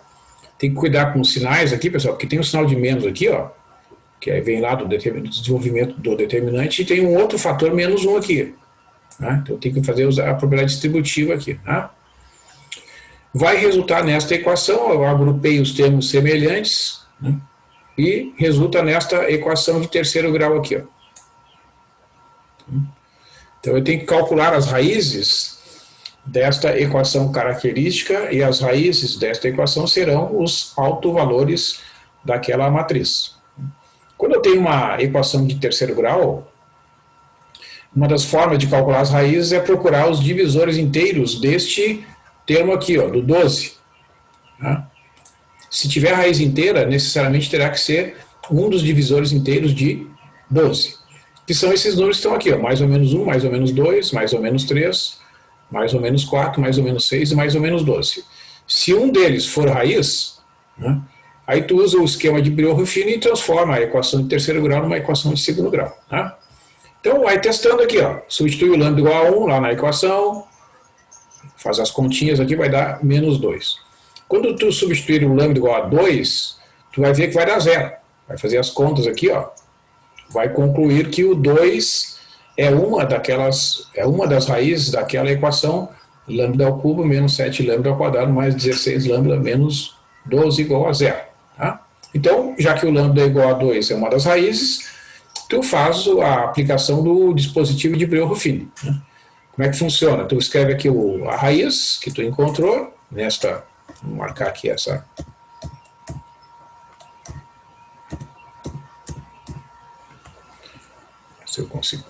Tem que cuidar com os sinais aqui, pessoal, porque tem um sinal de menos aqui, ó, que aí vem lá do desenvolvimento do determinante, e tem um outro fator menos 1 aqui, né? Então tem que fazer a propriedade distributiva aqui, né? Vai resultar nesta equação, eu agrupei os termos semelhantes, né, e resulta nesta equação de terceiro grau aqui, ó. Então eu tenho que calcular as raízes desta equação característica, e as raízes desta equação serão os autovalores daquela matriz. Quando eu tenho uma equação de terceiro grau, uma das formas de calcular as raízes é procurar os divisores inteiros deste termo aqui, ó, do 12. Tá? Se tiver raiz inteira, necessariamente terá que ser um dos divisores inteiros de 12. Que são esses números que estão aqui, ó, mais ou menos 1, mais ou menos 2, mais ou menos 3, mais ou menos 4, mais ou menos 6 e mais ou menos 12. Se um deles for raiz, né, aí tu usa o esquema de Brillouin-Ruffini e transforma a equação de terceiro grau numa equação de segundo grau. Tá? Então vai testando aqui, ó, substitui o lambda igual a 1 lá na equação, faz as continhas aqui, vai dar menos 2. Quando tu substituir o lambda igual a 2, tu vai ver que vai dar 0. Vai fazer as contas aqui, ó. Vai concluir que o 2 é uma das raízes daquela equação, lambda ao cubo menos 7 lambda ao quadrado mais 16 lambda menos 12 igual a 0. Tá? Então, já que o lambda é igual a 2 é uma das raízes, tu faz a aplicação do dispositivo de Brillouin-Ruffini, né? Como é que funciona? Tu escreve aqui a raiz que tu encontrou, vou marcar aqui essa. Se eu consigo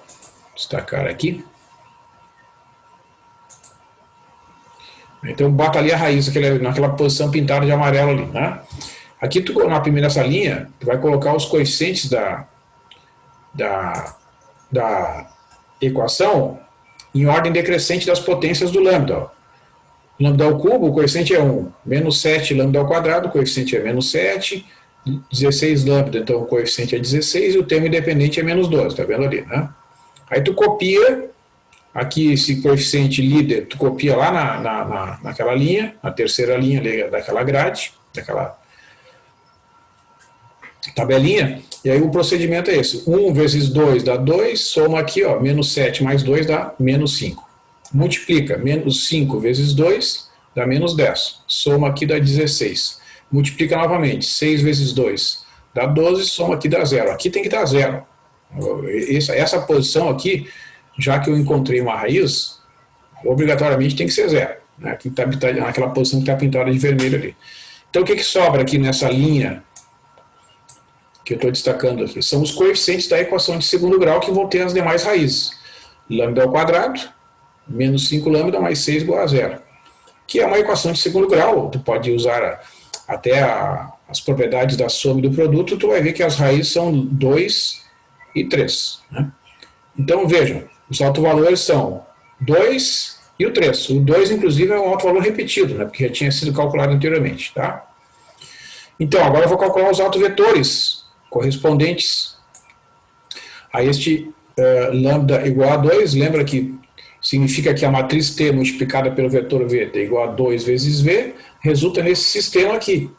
destacar aqui. Então bota ali a raiz, naquela posição pintada de amarelo ali, né? Aqui tu, na primeira essa linha, tu vai colocar os coeficientes da equação em ordem decrescente das potências do lambda. Ó. Lambda ao cubo, o coeficiente é 1. Menos 7 lambda ao quadrado, o coeficiente é menos 7. 16 lambda, então o coeficiente é 16 e o termo independente é menos 12, tá vendo ali, né? Aí tu copia, aqui esse coeficiente líder, tu copia lá naquela linha, na terceira linha ali, daquela grade, daquela tabelinha, e aí o procedimento é esse. 1 vezes 2 dá 2, soma aqui, ó, menos 7 mais 2 dá menos 5. multiplica menos 5 vezes 2 dá menos 10. Soma aqui dá 16. Multiplica novamente, 6 vezes 2 dá 12, soma aqui dá 0. Aqui tem que dar 0. Essa posição aqui, já que eu encontrei uma raiz, obrigatoriamente tem que ser 0. Né? Aqui está naquela posição que está pintada de vermelho ali. Então o que sobra aqui nessa linha que eu estou destacando aqui? São os coeficientes da equação de segundo grau que vão ter as demais raízes. Lambda ao quadrado, menos 5 lambda mais 6 igual a 0. Que é uma equação de segundo grau. Tu pode usar até as propriedades da soma e do produto, tu vai ver que as raízes são 2 e 3. Né? Então vejam, os autovalores são 2 e o 3. O 2, inclusive, é um autovalor repetido, né? Porque já tinha sido calculado anteriormente. Tá? Então, agora eu vou calcular os autovetores correspondentes a este lambda igual a 2. Lembra que significa que a matriz T multiplicada pelo vetor V é igual a 2 vezes V, resulta nesse sistema aqui.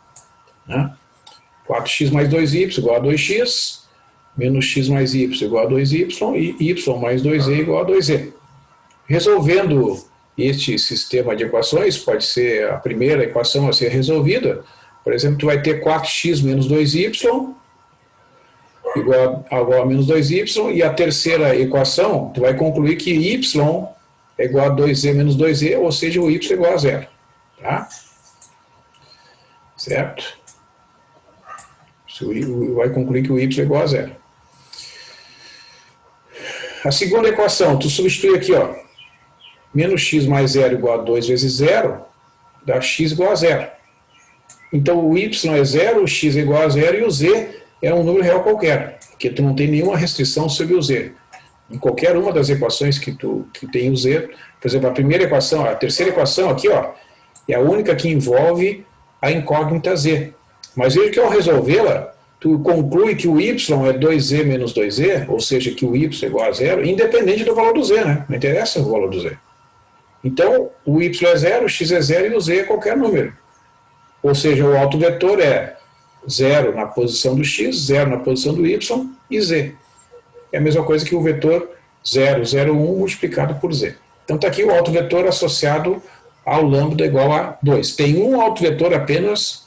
Né? 4x mais 2y igual a 2x, menos x mais y igual a 2y, e y mais 2e igual a 2e. Resolvendo este sistema de equações, pode ser a primeira equação a ser resolvida. Por exemplo, tu vai ter 4x menos 2y igual a menos 2y, e a terceira equação, tu vai concluir que y é igual a 2e menos 2e, ou seja, o y é igual a 0. Tá? Certo? Vai concluir que o y é igual a 0. A segunda equação, tu substitui aqui, ó, menos x mais 0 igual a 2 vezes 0, dá x igual a 0. Então o y é 0, o x é igual a 0 e o z é um número real qualquer, porque tu não tem nenhuma restrição sobre o z. Em qualquer uma das equações que tem o z, por exemplo, a primeira equação, a terceira equação aqui, ó, é a única que envolve a incógnita z. Mas veja que ao resolvê-la, tu conclui que o y é 2z menos 2e, ou seja, que o y é igual a 0, independente do valor do z, né? Não interessa o valor do z. Então, o y é 0, o x é 0 e o z é qualquer número. Ou seja, o autovetor é 0 na posição do x, 0 na posição do y e z. É a mesma coisa que o vetor 0, 0, 1 multiplicado por z. Então está aqui o autovetor associado ao lambda igual a 2. Tem um autovetor apenas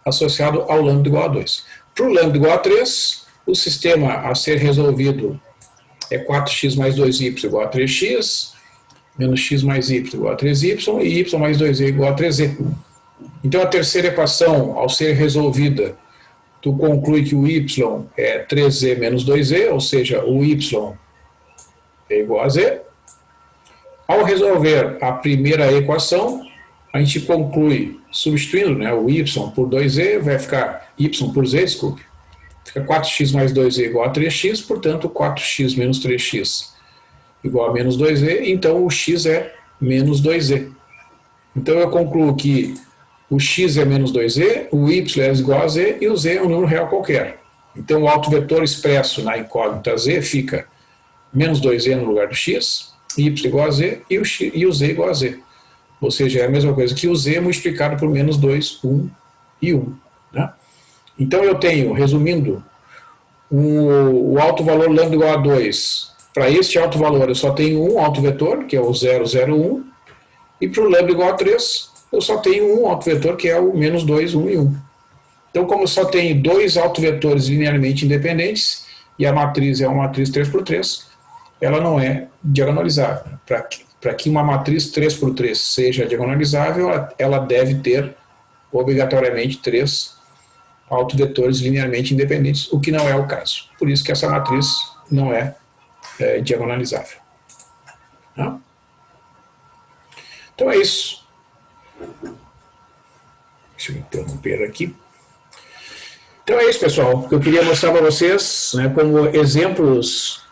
associado ao lambda igual a 2. Para o lambda igual a 3, o sistema a ser resolvido é 4x mais 2y igual a 3x, menos x mais y igual a 3y, e y mais 2e igual a 3e. Então a terceira equação, ao ser resolvida, tu conclui que o y é 3z menos 2e, ou seja, o y é igual a z. Ao resolver a primeira equação, a gente conclui, substituindo, né, o y por 2e, vai ficar y por z, desculpe, fica 4x mais 2e igual a 3x, portanto 4x menos 3x igual a menos 2e, então o x é menos 2e. Então eu concluo que o x é menos 2e, o y é igual a z e o z é um número real qualquer. Então o autovetor expresso na incógnita z fica menos 2e no lugar do x, y igual a z e o z igual a z. Ou seja, é a mesma coisa que o z multiplicado por menos 2, 1 e 1. Né? Então eu tenho, resumindo, o autovalor lambda igual a 2. Para este autovalor eu só tenho um autovetor, que é o 0, 0, 1. E para o lambda igual a 3, eu só tenho um autovetor, que é o menos 2, 1 e 1. Então, como eu só tenho dois autovetores linearmente independentes, e a matriz é uma matriz 3 por 3, ela não é diagonalizável. Para que uma matriz 3 por 3 seja diagonalizável, ela deve ter obrigatoriamente 3 autovetores linearmente independentes, o que não é o caso. Por isso que essa matriz não é diagonalizável. Não? Então é isso. Deixa eu interromper aqui. Então é isso, pessoal. O que eu queria mostrar para vocês, né, como exemplos,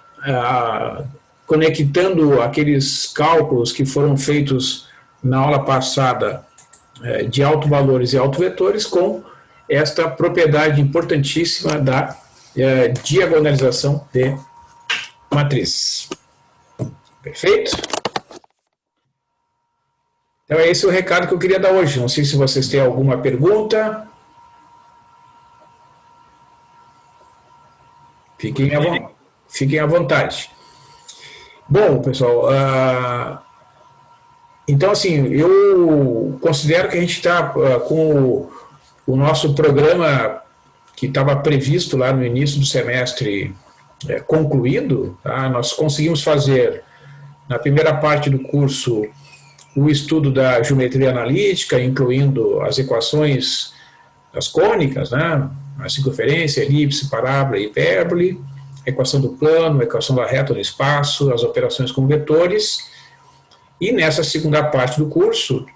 conectando aqueles cálculos que foram feitos na aula passada de autovalores e autovetores com esta propriedade importantíssima da diagonalização de matrizes. Perfeito? Então é esse o recado que eu queria dar hoje. Não sei se vocês têm alguma pergunta. Fiquem à vontade. Bom, pessoal, então, assim, eu considero que a gente está com o nosso programa que estava previsto lá no início do semestre concluído. Tá? Nós conseguimos fazer, na primeira parte do curso, o estudo da geometria analítica, incluindo as equações das cônicas, né? A circunferência, elipse, parábola e hipérbole, a equação do plano, a equação da reta no espaço, as operações com vetores. E nessa segunda parte do curso,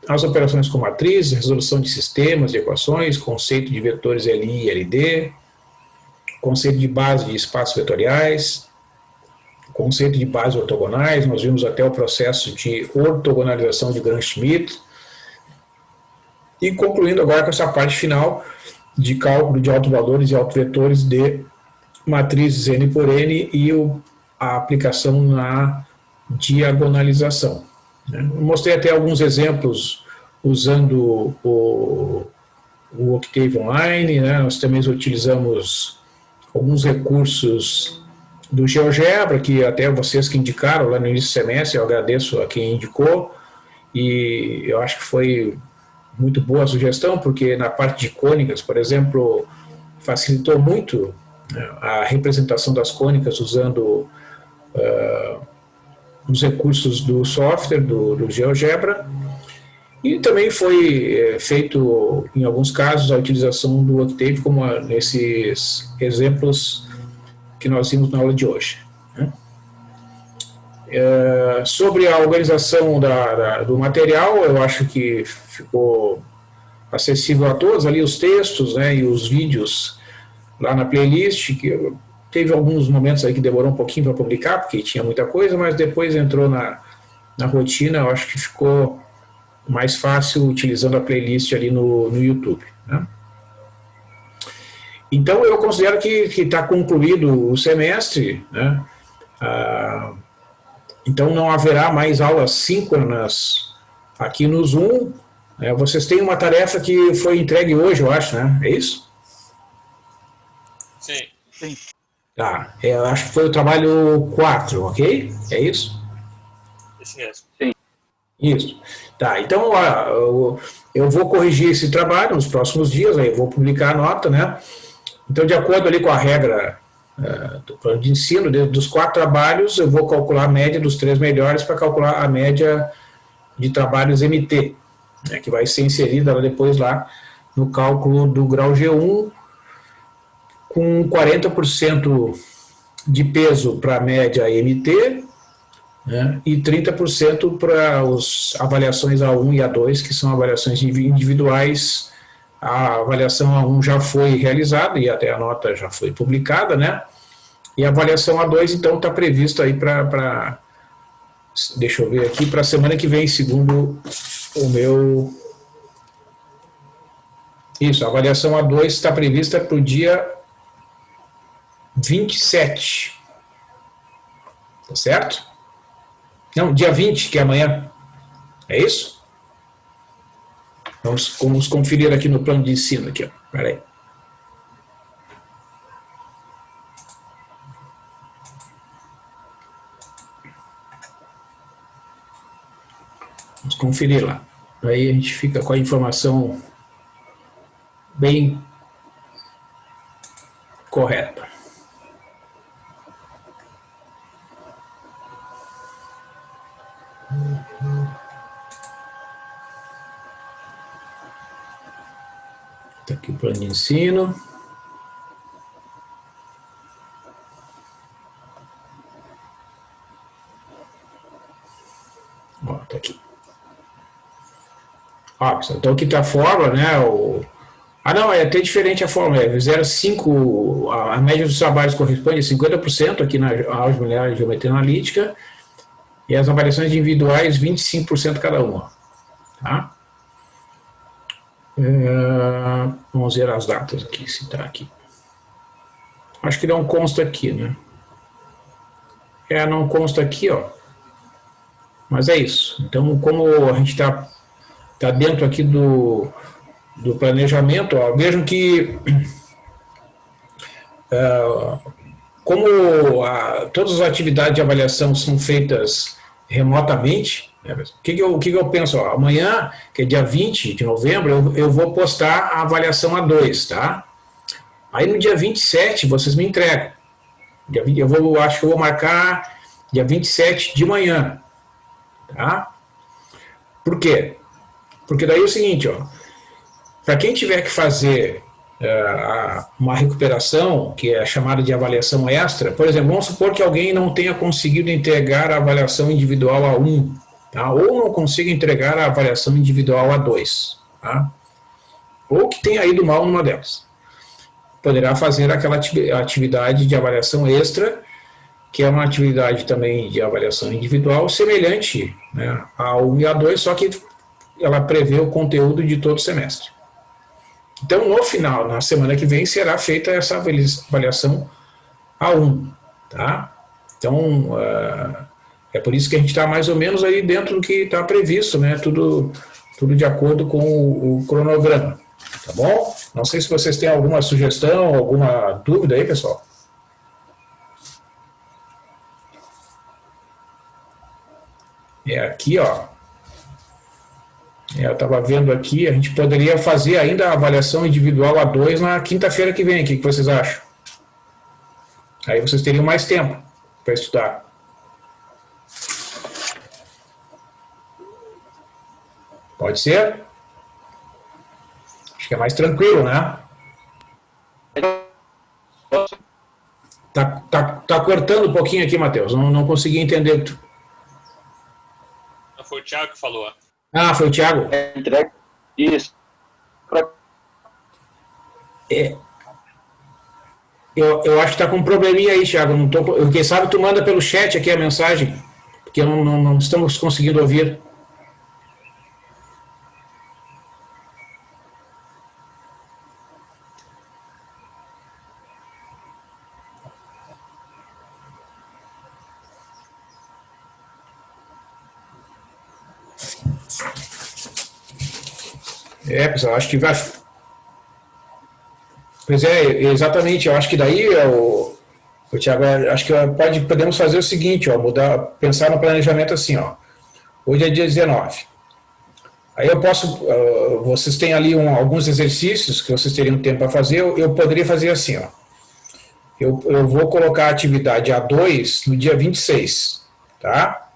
as operações com matrizes, resolução de sistemas de equações, conceito de vetores LI e LD, conceito de base de espaços vetoriais, conceito de bases ortogonais, nós vimos até o processo de ortogonalização de Gram-Schmidt, e concluindo agora com essa parte final de cálculo de autovalores e autovetores de matrizes N por N e a aplicação na diagonalização. Eu mostrei até alguns exemplos usando o Octave Online, né? Nós também utilizamos alguns recursos do GeoGebra, que até vocês que indicaram lá no início do semestre, eu agradeço a quem indicou, e eu acho que foi muito boa a sugestão, porque na parte de cônicas, por exemplo, facilitou muito a representação das cônicas usando os recursos do software, do GeoGebra, e também foi feito, em alguns casos, a utilização do Octave, como nesses exemplos que nós vimos na aula de hoje. Sobre a organização do material, eu acho que ficou acessível a todos, ali os textos, né, e os vídeos lá na playlist, que teve alguns momentos aí que demorou um pouquinho para publicar, porque tinha muita coisa, mas depois entrou na rotina, eu acho que ficou mais fácil utilizando a playlist ali no YouTube, né? Então, eu considero que está concluído o semestre, né? Então, não haverá mais aulas síncronas aqui no Zoom. Vocês têm uma tarefa que foi entregue hoje, eu acho, né? É isso? Sim. Sim. Tá, eu acho que foi o trabalho 4, ok? É isso? Isso mesmo. Sim. Isso. Tá, então eu vou corrigir esse trabalho nos próximos dias, aí eu vou publicar a nota, né? Então, de acordo ali com a regra do plano de ensino, dos 4 trabalhos, eu vou calcular a média dos 3 melhores para calcular a média de trabalhos MT, né, que vai ser inserida depois lá no cálculo do grau G1, com 40% de peso para a média MT, né, e 30% para as avaliações A1 e A2, que são avaliações individuais. A avaliação A1 já foi realizada e até a nota já foi publicada, né? E a avaliação A2, então, está prevista aí para, deixa eu ver aqui, para a semana que vem, segundo o meu... Isso, a avaliação A2 está prevista para o dia 27. Tá certo? Não, dia 20, que é amanhã. É isso? Vamos conferir aqui no plano de ensino. Aqui, ó. Espera aí. Vamos conferir lá. Aí a gente fica com a informação bem correta. Está aqui o plano de ensino. Ó, tá aqui. Ó, então aqui está a fórmula, né? não, é até diferente a fórmula. É 0,5, a média dos trabalhos corresponde a 50% aqui na álgebra linear e geometria analítica, e as avaliações individuais 25% cada uma. Tá? Vamos ver as datas aqui, se está aqui. Acho que não consta aqui, né? Não consta aqui, ó. Mas é isso. Então, como a gente está dentro aqui do planejamento, ó, vejam que como todas as atividades de avaliação são feitas remotamente, né, o que eu penso? Ó, amanhã, que é dia 20 de novembro, eu vou postar a avaliação A2, tá? Aí no dia 27 vocês me entregam. Acho que eu vou marcar dia 27 de manhã, tá? Por quê? Porque daí é o seguinte, ó, para quem tiver que fazer uma recuperação, que é chamada de avaliação extra, por exemplo, vamos supor que alguém não tenha conseguido entregar a avaliação individual A1, tá? Ou não consiga entregar a avaliação individual A2, tá? Ou que tenha ido mal numa delas. Poderá fazer aquela atividade de avaliação extra, que é uma atividade também de avaliação individual, semelhante, né, a A1 e A2, só que ela prevê o conteúdo de todo o semestre. Então, no final, na semana que vem, será feita essa avaliação A1, tá? Então, é por isso que a gente está mais ou menos aí dentro do que está previsto, né? Tudo de acordo com o cronograma, tá bom? Não sei se vocês têm alguma sugestão, alguma dúvida aí, pessoal. Aqui, ó. Eu estava vendo aqui, a gente poderia fazer ainda a avaliação individual A2 na quinta-feira que vem. O que vocês acham? Aí vocês teriam mais tempo para estudar. Pode ser? Acho que é mais tranquilo, né? Tá cortando um pouquinho aqui, Matheus. Não consegui entender. Foi o Thiago que falou. Ah, foi o Thiago? Isso. Eu acho que tá com um probleminha aí, Thiago. Quem sabe tu manda pelo chat aqui a mensagem, porque não estamos conseguindo ouvir. Pessoal, acho que vai... Pois é, exatamente, eu acho que daí, Thiago, acho que podemos fazer o seguinte, ó, pensar no planejamento assim, ó. Hoje é dia 19. Aí eu posso, vocês têm ali alguns exercícios que vocês teriam tempo para fazer, eu poderia fazer assim, ó. Eu vou colocar a atividade A2 no dia 26, tá?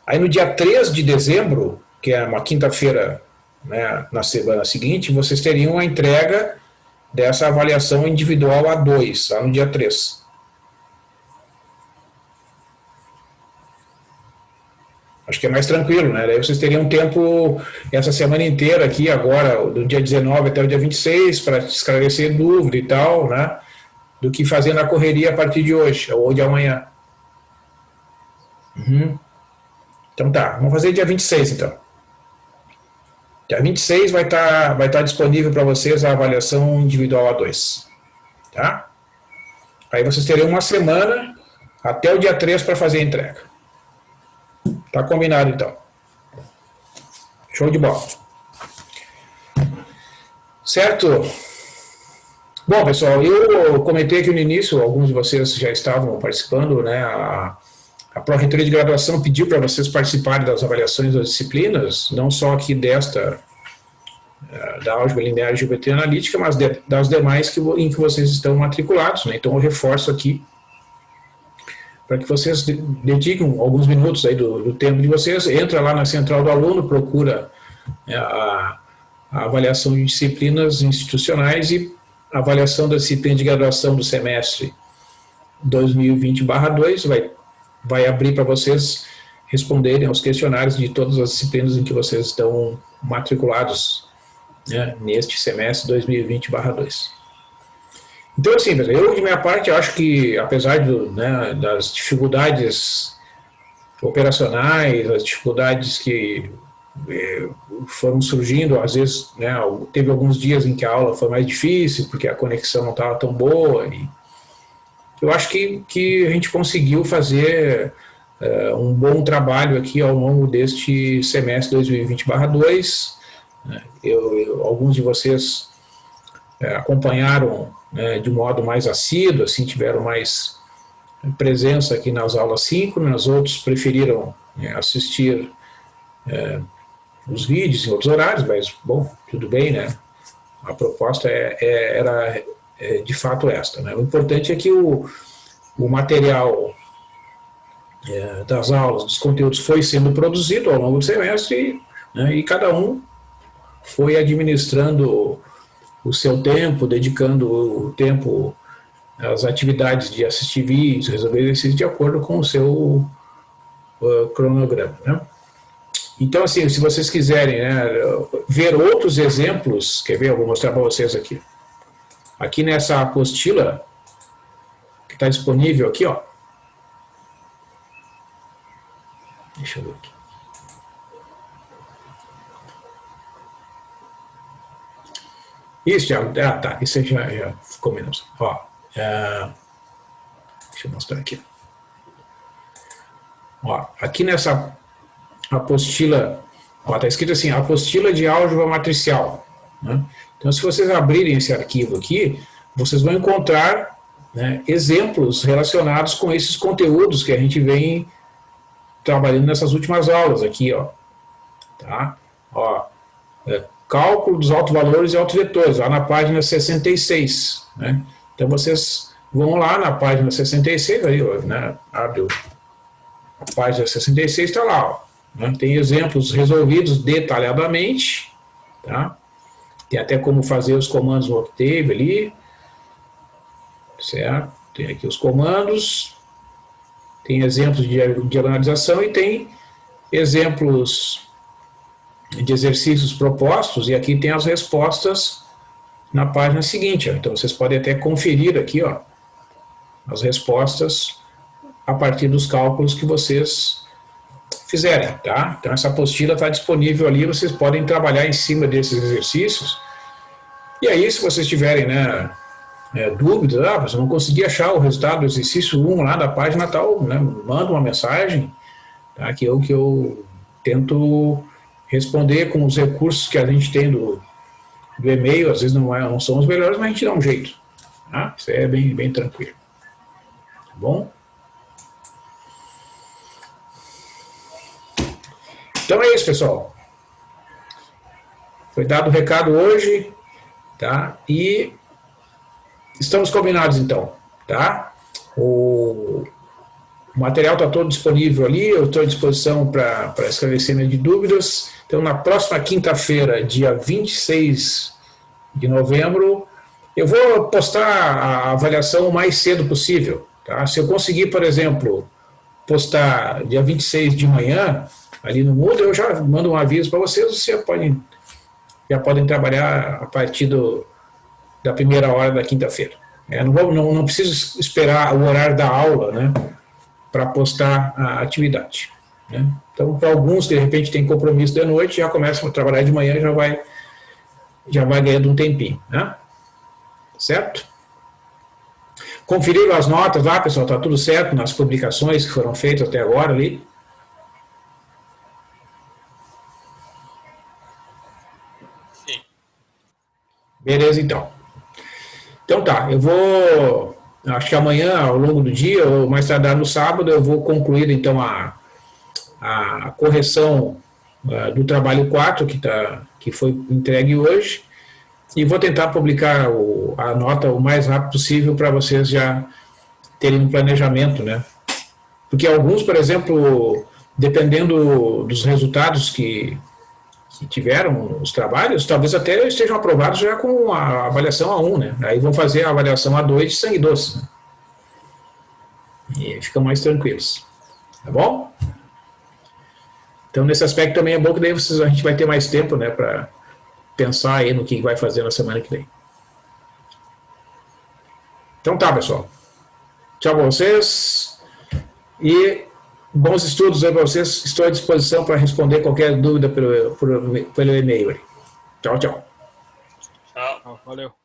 Aí no dia 3 de dezembro, que é uma quinta-feira, né, na semana seguinte, vocês teriam a entrega dessa avaliação individual A2, lá no dia 3. Acho que é mais tranquilo, né? Daí vocês teriam tempo essa semana inteira aqui, agora, do dia 19 até o dia 26, para esclarecer dúvida e tal, né? Do que fazer na correria a partir de hoje, ou de amanhã. Então tá, vamos fazer dia 26 então. Dia 26 vai estar disponível para vocês a avaliação individual A2. Tá? Aí vocês terão uma semana até o dia 3 para fazer a entrega. Tá combinado então. Show de bola. Certo? Bom, pessoal, eu comentei aqui no início, alguns de vocês já estavam participando, né? A Pró-Reitoria de Graduação pediu para vocês participarem das avaliações das disciplinas, não só aqui da álgebra linear e geometria analítica, mas das demais em que vocês estão matriculados, né? Então eu reforço aqui para que vocês dediquem alguns minutos aí do tempo de vocês, entra lá na central do aluno, procura a avaliação de disciplinas institucionais e a avaliação da disciplina de graduação do semestre 2020/2 vai abrir para vocês responderem aos questionários de todas as disciplinas em que vocês estão matriculados, né, neste semestre 2020/2. Então, assim, eu, de minha parte, acho que, apesar das dificuldades operacionais, as dificuldades que foram surgindo, às vezes, né, teve alguns dias em que a aula foi mais difícil, porque a conexão não estava tão boa, e eu acho que a gente conseguiu fazer um bom trabalho aqui ao longo deste semestre 2020/2. Alguns de vocês acompanharam né, de modo mais assíduo, assim, tiveram mais presença aqui nas aulas síncronas, outros preferiram, né, assistir os vídeos em outros horários, mas, bom, tudo bem, né? A proposta era de fato esta, né? O importante é que o material das aulas, dos conteúdos foi sendo produzido ao longo do semestre, né, e cada um foi administrando o seu tempo, dedicando o tempo às atividades de assistir vídeos, resolver exercícios de acordo com o seu cronograma, né? Então, assim, se vocês quiserem, né, ver outros exemplos, quer ver? Eu vou mostrar para vocês aqui. Aqui nessa apostila, que está disponível aqui, ó. Deixa eu ver aqui. Isso já, tá, isso já ficou menos. Ó, deixa eu mostrar aqui. Ó, aqui nessa apostila, está escrito assim, apostila de álgebra matricial, né? Então, se vocês abrirem esse arquivo aqui, vocês vão encontrar, né, exemplos relacionados com esses conteúdos que a gente vem trabalhando nessas últimas aulas aqui, ó. Tá? Ó, cálculo dos autovalores e autovetores, lá na página 66, né? Então, vocês vão lá na página 66, aí, ó, né, abre a página 66, está lá, ó. Tem exemplos resolvidos detalhadamente, tá? Tem até como fazer os comandos no Octave ali, certo? Tem aqui os comandos, tem exemplos de diagonalização e tem exemplos de exercícios propostos, e aqui tem as respostas na página seguinte, ó. Então vocês podem até conferir aqui, ó, as respostas a partir dos cálculos que vocês fizerem, tá? Então essa apostila está disponível ali, vocês podem trabalhar em cima desses exercícios. E aí, se vocês tiverem, né, dúvidas, mas eu não consegui achar o resultado do exercício 1 lá da página tal, né, manda uma mensagem, tá, que eu tento responder com os recursos que a gente tem do e-mail. Às vezes não são os melhores, mas a gente dá um jeito, tá? Isso é bem tranquilo, tá bom? Então é isso, pessoal. Foi dado o recado hoje, tá? E estamos combinados, então, tá? O material está todo disponível ali, eu estou à disposição para esclarecimento de dúvidas. Então, na próxima quinta-feira, dia 26 de novembro, eu vou postar a avaliação o mais cedo possível, tá? Se eu conseguir, por exemplo, postar dia 26 de manhã, ali no Moodle, eu já mando um aviso para vocês já podem trabalhar a partir da primeira hora da quinta-feira. Não preciso esperar o horário da aula, né, para postar a atividade, né? Então, para alguns, de repente, tem compromisso de noite, já começam a trabalhar de manhã, já vai ganhando um tempinho, né? Certo? Conferiram as notas lá, pessoal, está tudo certo nas publicações que foram feitas até agora ali? Beleza, então. Então tá, eu vou, acho que amanhã, ao longo do dia, ou mais tardar no sábado, eu vou concluir, então, a correção do trabalho 4, que foi entregue hoje, e vou tentar publicar a nota o mais rápido possível para vocês já terem um planejamento, né? Porque alguns, por exemplo, dependendo dos resultados que tiveram os trabalhos, talvez até estejam aprovados já com a avaliação A1, né? Aí vão fazer a avaliação A2 de sangue doce, né? E ficam mais tranquilos. Tá bom? Então, nesse aspecto também é bom que daí a gente vai ter mais tempo, né, para pensar aí no que vai fazer na semana que vem. Então tá, pessoal. Tchau para vocês e bons estudos aí para vocês. Estou à disposição para responder qualquer dúvida pelo e-mail. Tchau, tchau. Tchau. Valeu.